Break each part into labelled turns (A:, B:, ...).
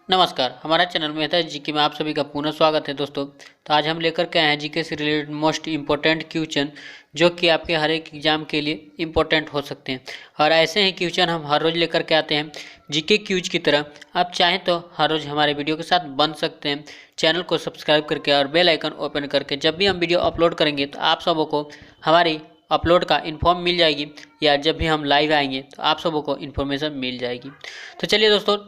A: नमस्कार, हमारा channel Mehta GK में आप सभी का पुनः स्वागत है दोस्तों। तो आज हम लेकर के आए हैं जीके से रिलेटेड मोस्ट इम्पोर्टेंट क्वेश्चन जो कि आपके हर एक एग्जाम के लिए इम्पोर्टेंट हो सकते हैं। और ऐसे ही क्वेश्चन हम हर रोज़ लेकर के आते हैं जीके क्यूज की तरह। आप चाहें तो हर रोज़ हमारे वीडियो के साथ बन सकते हैं चैनल को सब्सक्राइब करके और बेल आइकन ओपन करके। जब भी हम वीडियो अपलोड करेंगे तो आप सबों को हमारी अपलोड का इन्फॉर्म मिल जाएगी, या जब भी हम लाइव आएंगे तो आप सबों को इन्फॉर्मेशन मिल जाएगी। तो चलिए दोस्तों,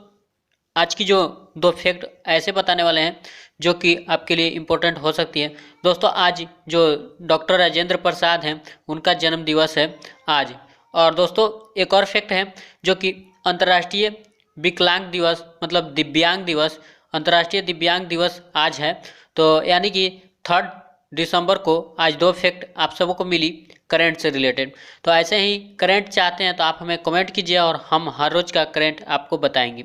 A: आज की जो दो फैक्ट ऐसे बताने वाले हैं जो कि आपके लिए इम्पोर्टेंट हो सकती है। दोस्तों, आज जो डॉक्टर राजेंद्र प्रसाद हैं उनका जन्म दिवस है आज। और दोस्तों, एक और फैक्ट है जो कि अंतर्राष्ट्रीय विकलांग दिवस मतलब दिव्यांग दिवस, अंतर्राष्ट्रीय दिव्यांग दिवस आज है। तो यानी कि 3 दिसंबर को आज दो फैक्ट आप सबों को मिली करंट से रिलेटेड। तो ऐसे ही करंट चाहते हैं तो आप हमें कमेंट कीजिए और हम हर रोज़ का करंट आपको बताएंगे।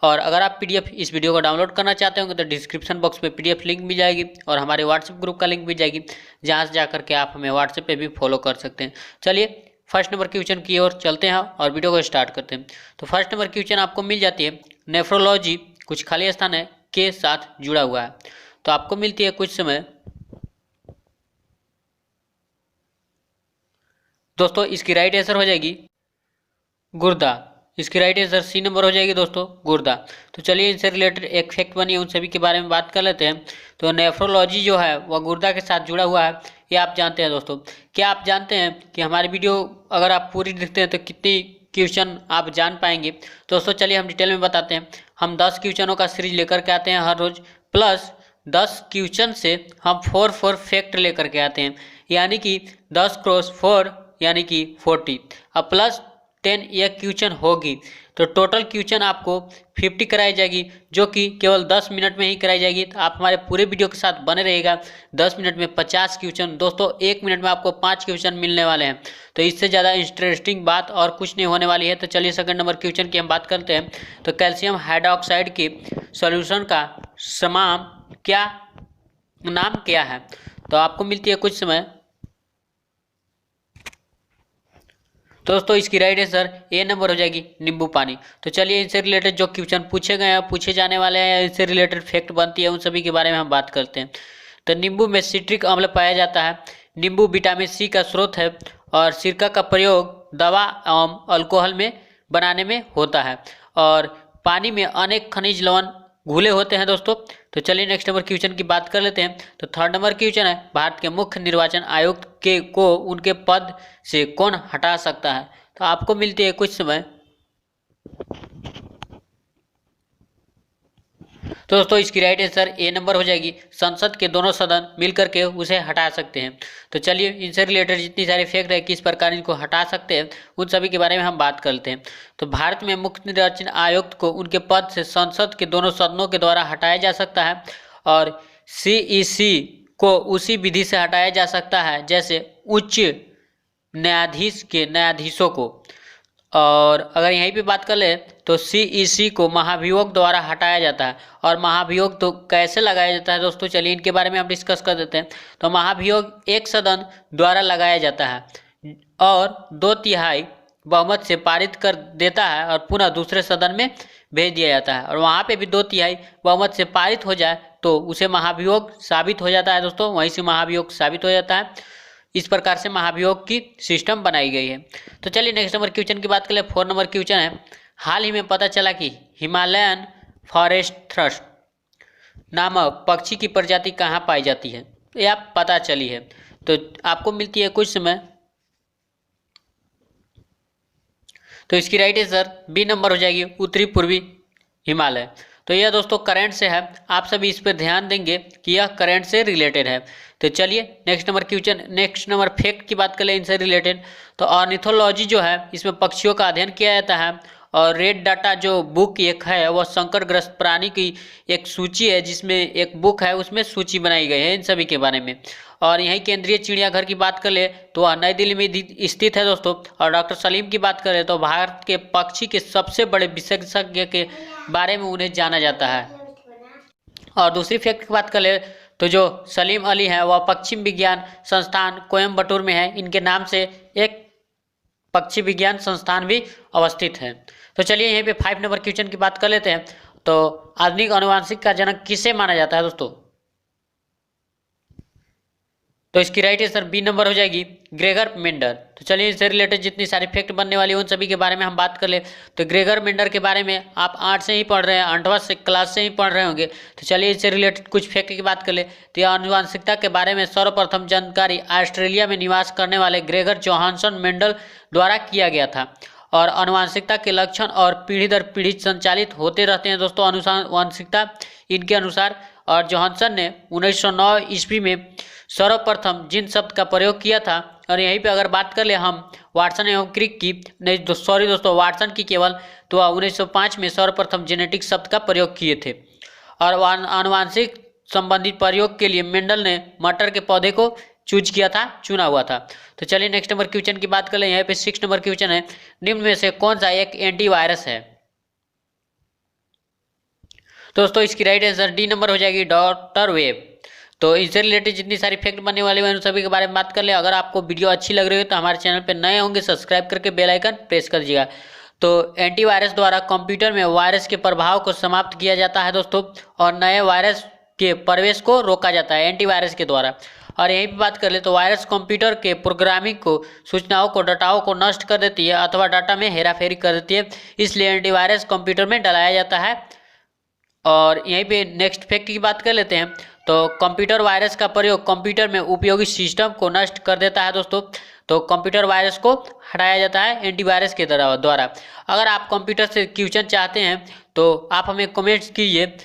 A: और अगर आप पीडीएफ इस वीडियो को डाउनलोड करना चाहते होंगे तो डिस्क्रिप्शन बॉक्स में पीडीएफ लिंक मिल जाएगी और हमारे व्हाट्सएप ग्रुप का लिंक मिल जाएगी, जहाँ से जाकर के आप हमें व्हाट्सएप पे भी फॉलो कर सकते हैं। चलिए फर्स्ट नंबर क्वेश्चन की ओर चलते हैं और वीडियो को स्टार्ट करते हैं। तो फर्स्ट नंबर क्वेश्चन आपको मिल जाती है, नेफ्रोलॉजी कुछ खाली स्थान है के साथ जुड़ा हुआ है। तो आपको मिलती है कुछ समय। दोस्तों, इसकी राइट आंसर हो जाएगी गुर्दा। इसकी राइट आंसर सी नंबर हो जाएगी दोस्तों, गुर्दा। तो चलिए इनसे रिलेटेड एक फैक्ट बनी है, उन सभी के बारे में बात कर लेते हैं। तो नेफ्रोलॉजी जो है वह गुर्दा के साथ जुड़ा हुआ है, ये आप जानते हैं दोस्तों। क्या आप जानते हैं कि हमारी वीडियो अगर आप पूरी देखते हैं तो कितनी क्वेश्चन आप जान पाएंगे? दोस्तों चलिए हम डिटेल में बताते हैं। हम 10 क्वेश्चनों का सीरीज लेकर के आते हैं हर रोज, प्लस 10 क्वेश्चन से हम 4 फैक्ट लेकर के आते हैं, यानी कि 10 क्रॉस 4 यानी कि 40। अब प्लस 10 यह क्वेश्चन होगी तो टोटल क्वेश्चन आपको 50 कराई जाएगी, जो कि केवल 10 मिनट में ही कराई जाएगी। तो आप हमारे पूरे वीडियो के साथ बने रहिएगा। 10 मिनट में 50 क्वेश्चन। दोस्तों 1 मिनट में आपको 5 क्वेश्चन मिलने वाले हैं, तो इससे ज़्यादा इंटरेस्टिंग बात और कुछ नहीं होने वाली है। तो चलिए सेकंड नंबर क्वेश्चन की हम बात करते हैं। तो कैल्शियम हाइड्रोक्साइड के सॉल्यूशन का नाम क्या है? तो आपको मिलती है कुछ समय। दोस्तों इसकी राइट आंसर ए नंबर हो जाएगी, नींबू पानी। तो चलिए इनसे रिलेटेड जो क्वेश्चन पूछे गए हैं, पूछे जाने वाले हैं, इनसे रिलेटेड फैक्ट बनती है, उन सभी के बारे में हम बात करते हैं। तो नींबू में सिट्रिक अम्ल पाया जाता है। नींबू विटामिन सी का स्रोत है और सिरका का प्रयोग दवा एवं अल्कोहल में बनाने में होता है। और पानी में अनेक खनिज लवण घुले होते हैं दोस्तों। तो चलिए नेक्स्ट नंबर क्वेश्चन की बात कर लेते हैं। तो थर्ड नंबर क्वेश्चन है, भारत के मुख्य निर्वाचन आयुक्त को उनके पद से कौन हटा सकता है? तो आपको मिलती है कुछ समय। तो दोस्तों इसकी राइट आंसर ए नंबर हो जाएगी, संसद के दोनों सदन मिलकर के उसे हटा सकते हैं। तो चलिए इनसे रिलेटेड जितनी सारी फैक्ट है किस प्रकार इनको हटा सकते हैं उन सभी के बारे में हम बात करते हैं। तो भारत में मुख्य निर्वाचन आयुक्त को उनके पद से संसद के दोनों सदनों के द्वारा हटाया जा सकता है, और सीईसी को उसी विधि से हटाया जा सकता है जैसे उच्च न्यायाधीश के न्यायाधीशों को। और अगर यहीं पे बात कर ले तो सीईसी को महाभियोग द्वारा हटाया जाता है। और महाभियोग तो कैसे लगाया जाता है दोस्तों, चलिए इनके बारे में हम डिस्कस कर देते हैं। तो महाभियोग एक सदन द्वारा लगाया जाता है और 2/3 बहुमत से पारित कर देता है और पुनः दूसरे सदन में भेज दिया जाता है। और वहाँ पे भी 2/3 बहुमत से पारित हो जाए तो उसे महाभियोग साबित हो जाता है दोस्तों, वहीं से महाभियोग साबित हो जाता है। इस प्रकार से महाभियोग की सिस्टम बनाई गई है। तो चलिए नेक्स्ट नंबर क्वेश्चन की बात कर ले। 4 नंबर क्वेश्चन है, हाल ही में पता चला कि हिमालयन फॉरेस्ट थ्रस्ट नामक पक्षी की प्रजाति कहाँ पाई जाती है? यह पता चली है। तो आपको मिलती है कुछ समय। तो इसकी राइट आंसर बी नंबर हो जाएगी, उत्तरी पूर्वी हिमालय। तो यह दोस्तों करंट से है, आप सभी इस पर ध्यान देंगे कि यह करंट से रिलेटेड है। तो चलिए नेक्स्ट नंबर फैक्ट की बात कर ले इनसे रिलेटेड। तो ऑर्निथोलॉजी जो है इसमें पक्षियों का अध्ययन किया जाता है। और रेड डाटा जो बुक एक है वह संकटग्रस्त प्राणी की एक सूची है, जिसमें एक बुक है उसमें सूची बनाई गई है इन सभी के बारे में। और यहीं केंद्रीय चिड़ियाघर की बात कर ले तो वह नई दिल्ली में स्थित है दोस्तों। और डॉक्टर सलीम की बात करें तो भारत के पक्षी के सबसे बड़े विशेषज्ञ के बारे में उन्हें जाना जाता है। और दूसरी फैक्ट की बात कर ले तो जो सलीम अली है वह पक्षी विज्ञान संस्थान कोयम्बटूर में है, इनके नाम से एक पक्षी विज्ञान संस्थान भी अवस्थित है। तो चलिए यहीं पे 5 नंबर क्वेश्चन की बात कर लेते हैं। तो आधुनिक आनुवंशिक का जनक किसे माना जाता है दोस्तों? तो इसकी राइट आंसर बी नंबर हो जाएगी, ग्रेगर मेंडल। तो चलिए इससे रिलेटेड जितनी सारी फैक्ट बनने वाली है उन सभी के बारे में हम बात कर ले। तो ग्रेगर मेंडल के बारे में आप 8 से ही पढ़ रहे हैं, 8वां से क्लास से ही पढ़ रहे होंगे। तो चलिए इससे रिलेटेड कुछ फैक्ट की बात कर ले। तो यह आनुवंशिकता के बारे में सर्वप्रथम जानकारी ऑस्ट्रेलिया में निवास करने वाले ग्रेगर जोहानसन मेंडल द्वारा किया गया था। और आनुवंशिकता के लक्षण और पीढ़ी दर पीढ़ी संचालित होते रहते हैं दोस्तों आनुवंशिकता इनके अनुसार। और जोहानसन ने 1909 ईस्वी में सर्वप्रथम जीन शब्द का प्रयोग किया था। और यहीं पे अगर बात कर ले हम वाटसन एवं क्रिक की, नहीं सॉरी दोस्तों, वाटसन की केवल, तो 1905 में सर्वप्रथम जेनेटिक शब्द का प्रयोग किए थे। और आनुवंशिक संबंधित प्रयोग के लिए मेंडल ने मटर के पौधे को चूज किया था, चुना हुआ था। तो चलिए नेक्स्ट नंबर क्वेश्चन की बात कर ले। यहाँ पे 6 नंबर क्वेश्चन है, निम्न में से कौन सा एक एंटीवायरस है? दोस्तों इसकी राइट आंसर डी नंबर हो जाएगी, डॉक्टर वेब। तो इससे रिलेटेड जितनी सारी फैक्ट बनने वाली है उन सभी के बारे में बात कर ले। अगर आपको वीडियो अच्छी लग रही है तो हमारे चैनल पर नए होंगे, सब्सक्राइब करके बेल आइकन प्रेस कर दीजिएगा। तो एंटीवायरस द्वारा कंप्यूटर में वायरस के प्रभाव को समाप्त किया जाता है दोस्तों, और नए वायरस के प्रवेश को रोका जाता है एंटीवायरस के द्वारा। और यहीं पे बात कर ले तो वायरस कंप्यूटर के प्रोग्रामिंग को, सूचनाओं को, डाटाओं को नष्ट कर देती है अथवा डाटा में हेराफेरी कर देती है, इसलिए एंटीवायरस कंप्यूटर में डलाया जाता है। और यहीं पे नेक्स्ट फैक्ट की बात कर लेते हैं। तो कंप्यूटर वायरस का प्रयोग कंप्यूटर में उपयोगी सिस्टम को नष्ट कर देता है दोस्तों। तो कंप्यूटर वायरस को हटाया जाता है एंटीवायरस के द्वारा। अगर आप कंप्यूटर से क्वेश्चन चाहते हैं तो आप हमें कमेंट्स कीजिए।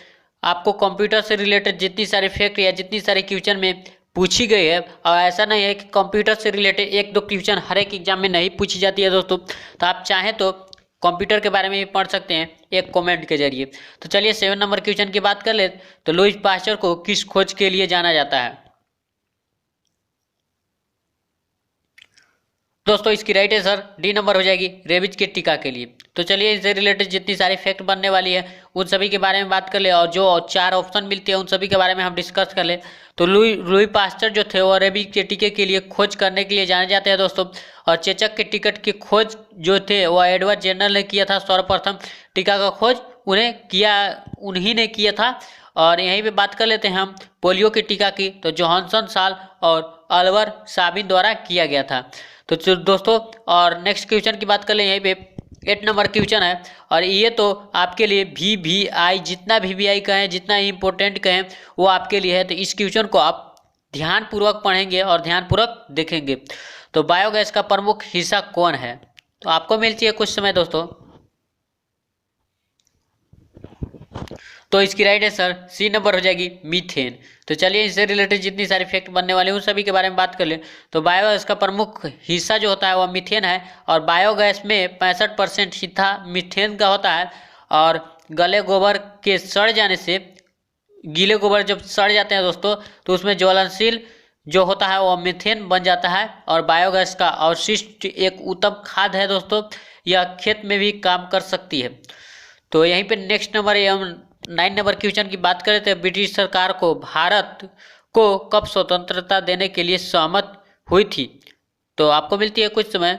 A: आपको कंप्यूटर से रिलेटेड जितनी सारी फैक्ट या जितनी सारी क्वेश्चन में पूछी गई है, और ऐसा नहीं है कि कंप्यूटर से रिलेटेड 1-2 क्वेश्चन हर एक एग्जाम में नहीं पूछी जाती है दोस्तों। तो आप चाहें तो कंप्यूटर के बारे में भी पढ़ सकते हैं एक कमेंट के जरिए। तो चलिए 7 नंबर क्वेश्चन की बात कर ले। तो लुईस पास्चर को किस खोज के लिए जाना जाता है? दोस्तों इसकी राइट आंसर डी नंबर हो जाएगी, रेबीज के टीका के लिए। तो चलिए इससे रिलेटेड जितनी सारी फैक्ट बनने वाली है उन सभी के बारे में बात कर ले, और जो 4 ऑप्शन मिलते हैं उन सभी के बारे में हम डिस्कस कर ले। तो लुई पास्चर जो थे वो रेबीज के टीके के लिए खोज करने के लिए जाने जाते हैं दोस्तों। और चेचक के टिकट की खोज जो थे वो एडवर्ड जेनर ने किया था। सर्वप्रथम टीका का खोज उन्हीं ने किया था। और यहीं पे बात कर लेते हैं हम पोलियो के टीका की। तो जोहानसन साल और अल्वर साबिन द्वारा किया गया था। तो दोस्तों और नेक्स्ट क्वेश्चन की बात कर लें। यहीं पे 8 नंबर क्वेश्चन है, और ये तो आपके लिए VVI, जितना VVI कहें, जितना इम्पोर्टेंट कहें वो आपके लिए है। तो इस क्वेश्चन को आप ध्यानपूर्वक पढ़ेंगे और ध्यानपूर्वक देखेंगे। तो बायोगैस का प्रमुख हिस्सा कौन है? तो आपको मिलती है कुछ समय दोस्तों। तो इसकी राइट आंसर सी नंबर हो जाएगी, मीथेन। तो चलिए इससे रिलेटेड जितनी सारी फैक्ट बनने वाले उन सभी के बारे में बात कर ले। तो बायोगैस का प्रमुख हिस्सा जो होता है वह मीथेन है, और बायोगैस में 65% हिस्सा मीथेन का होता है। और गले गोबर के सड़ जाने से, गीले गोबर जब सड़ जाते हैं दोस्तों तो उसमें ज्वलनशील जो होता है वह मीथेन बन जाता है। और बायोगैस का अवशिष्ट एक उत्तम खाद है दोस्तों, यह खेत में भी काम कर सकती है। तो यहीं पे नेक्स्ट नंबर एवं 9 नंबर क्वेश्चन की बात करें तो ब्रिटिश सरकार को भारत को कब स्वतंत्रता देने के लिए सहमत हुई थी? तो आपको मिलती है कुछ समय।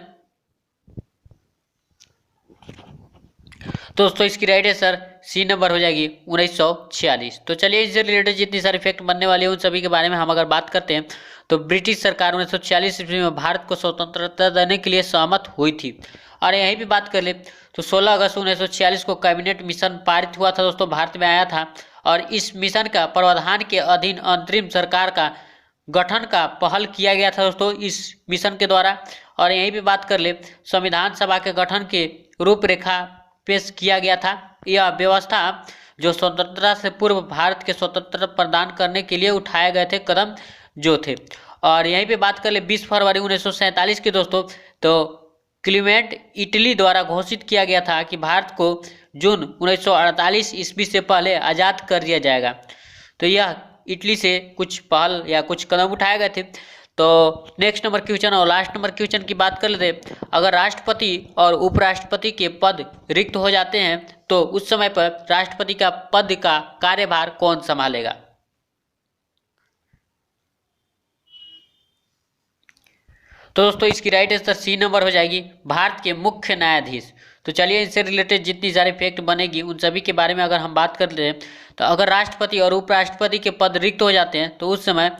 A: दोस्तों इसकी राइट आंसर सी नंबर हो जाएगी, 1946। तो चलिए इससे रिलेटेड जितनी सारी फैक्ट बनने वाली है उन सभी के बारे में हम अगर बात करते हैं। तो ब्रिटिश सरकार 1946 ईस्वी में भारत को स्वतंत्रता देने के लिए सहमत हुई थी। और यहीं भी बात कर ले तो 16 अगस्त 1946 को कैबिनेट मिशन पारित हुआ था दोस्तों, भारत में आया था। और इस मिशन का प्रावधान के अधीन अंतरिम सरकार का गठन का पहल किया गया था दोस्तों इस मिशन के द्वारा। और यहीं पे बात कर ले संविधान सभा के गठन के रूपरेखा पेश किया गया था। यह व्यवस्था जो स्वतंत्रता से पूर्व भारत के स्वतंत्रता प्रदान करने के लिए उठाए गए थे कदम जो थे। और यहीं पे बात कर ले 20 फरवरी 1947 की दोस्तों, तो क्लीमेंट इटली द्वारा घोषित किया गया था कि भारत को जून 1948 ईस्वी से पहले आज़ाद कर दिया जाएगा। तो यह इटली से कुछ पहल या कुछ कदम उठाए गए थे। तो नेक्स्ट नंबर क्वेश्चन और लास्ट नंबर क्वेश्चन की बात कर लेते हैं। अगर राष्ट्रपति और उपराष्ट्रपति के पद रिक्त हो जाते हैं तो उस समय पर राष्ट्रपति का पद का कार्यभार कौन संभालेगा? तो दोस्तों इसकी राइट आंसर सी नंबर हो जाएगी, भारत के मुख्य न्यायाधीश। तो चलिए इनसे रिलेटेड जितनी सारी फैक्ट बनेगी उन सभी के बारे में अगर हम बात कर रहे हैं, तो अगर राष्ट्रपति और उपराष्ट्रपति के पद रिक्त हो जाते हैं तो उस समय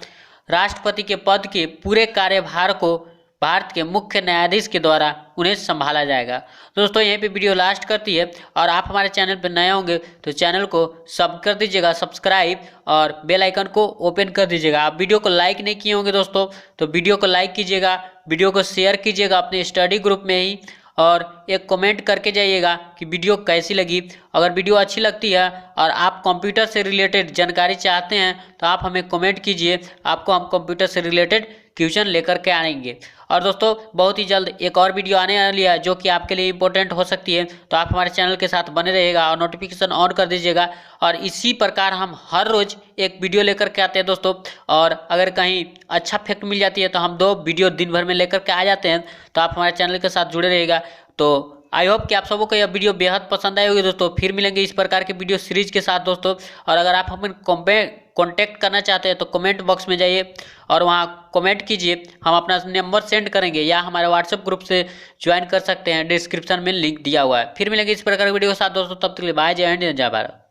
A: राष्ट्रपति के पद के पूरे कार्यभार को भारत के मुख्य न्यायाधीश के द्वारा उन्हें संभाला जाएगा। तो दोस्तों यहीं पे वीडियो लास्ट करती है, और आप हमारे चैनल पर नए होंगे तो चैनल को सब कर दीजिएगा सब्सक्राइब और बेल आइकन को ओपन कर दीजिएगा। आप वीडियो को लाइक नहीं किए होंगे दोस्तों तो वीडियो को लाइक कीजिएगा, वीडियो को शेयर कीजिएगा अपने स्टडी ग्रुप में ही, और एक कमेंट करके जाइएगा कि वीडियो कैसी लगी। अगर वीडियो अच्छी लगती है और आप कंप्यूटर से रिलेटेड जानकारी चाहते हैं तो आप हमें कमेंट कीजिए, आपको हम कंप्यूटर से रिलेटेड क्वेश्चन लेकर के आएंगे। और दोस्तों बहुत ही जल्द एक और वीडियो आने वाली है जो कि आपके लिए इंपॉर्टेंट हो सकती है, तो आप हमारे चैनल के साथ बने रहिएगा और नोटिफिकेशन ऑन कर दीजिएगा। और इसी प्रकार हम हर रोज एक वीडियो लेकर के आते हैं दोस्तों, और अगर कहीं अच्छा फैक्ट मिल जाती है तो हम 2 वीडियो दिन भर में लेकर के आ जाते हैं। तो आप हमारे चैनल के साथ जुड़े रहिएगा। तो आई होप कि आप सबको यह वीडियो बेहद पसंद आई होगी दोस्तों। फिर मिलेंगे इस प्रकार के वीडियो सीरीज के साथ दोस्तों। और अगर आप हमें कॉन्टैक्ट करना चाहते हैं तो कमेंट बॉक्स में जाइए और वहाँ कमेंट कीजिए, हम अपना नंबर सेंड करेंगे, या हमारे व्हाट्सएप ग्रुप से ज्वाइन कर सकते हैं, डिस्क्रिप्शन में लिंक दिया हुआ है। फिर मिलेंगे इस प्रकार के वीडियो के साथ दोस्तों, तब तक के लिए बाय, जय हिंद, जय भारत।